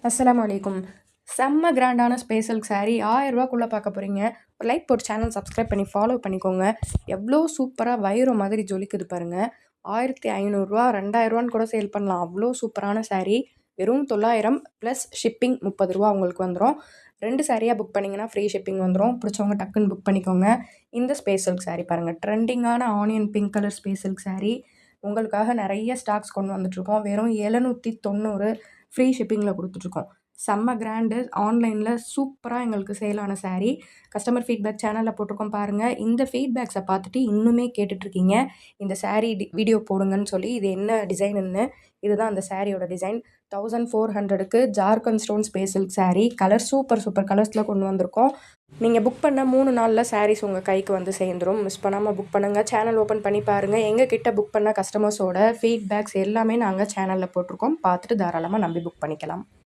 அஸ்ஸலாமு அலைக்கும். செம்ம கிராண்டான ஸ்பேஸ் சில்க் சாரீ ரூ. 1000க்குள்ள பார்க்க போறீங்க. ஒரு லைக் போட்டு சேனல் சப்ஸ்கிரைப் பண்ணி ஃபாலோ பண்ணிக்கோங்க. எவ்வளோ சூப்பரா வைரம் மாதிரி ஜொலிக்குது பாருங்க. ரூ. 1500 ரூ. 2000 கூட சேல் பண்ணலாம். அவ்வளோ சூப்பரான சாரீ. வெறும் 900 ப்ளஸ் ஷிப்பிங் ரூ. 30 உங்களுக்கு வந்துடும். 2 சாரியா புக் பண்ணிங்கன்னா ஃப்ரீ ஷிப்பிங் வந்துடும். பிடிச்சவங்க டக்குன்னு புக் பண்ணிக்கோங்க. இந்த ஸ்பேஸ் சில்க் சாரீ பாருங்கள். ட்ரெண்டிங்கான onion pink colour space silk sari. உங்களுக்காக நிறைய ஸ்டாக்ஸ் கொண்டு வந்துட்ருக்கோம். வெறும் 790 ஃப்ரீ ஷிப்பிங்கில் கொடுத்துட்ருக்கோம். செம்ம கிராண்டு. ஆன்லைனில் சூப்பராக எங்களுக்கு சேலான சாரீ. கஸ்டமர் ஃபீட்பேக் சேனலில் போட்டிருக்கோம் பாருங்கள். இந்த ஃபீட்பேக்ஸை பார்த்துட்டு இன்னுமே கேட்டுட்ருக்கீங்க இந்த சாரீ வீடியோ போடுங்கன்னு சொல்லி. இது என்ன டிசைனுன்னு. இதுதான் அந்த சாரியோட டிசைன். 1400க்கு Jharkhand stone space silk sari. Colour super கலர்ஸில் கொண்டு வந்திருக்கோம். நீங்கள் புக் பண்ண 3 நாளில் சாரீஸ் உங்கள் கைக்கு வந்து சேர்ந்துடும். மிஸ் பண்ணாமல் புக் பண்ணுங்கள். சேனல் ஓப்பன் பண்ணி பாருங்கள். எங்கள் கிட்ட புக் பண்ண கஸ்டமர்ஸோட ஃபீட்பேக்ஸ் எல்லாமே நாங்கள் சேனலில் போட்டிருக்கோம். பார்த்துட்டு தாராளமாக நம்பி புக் பண்ணிக்கலாம்.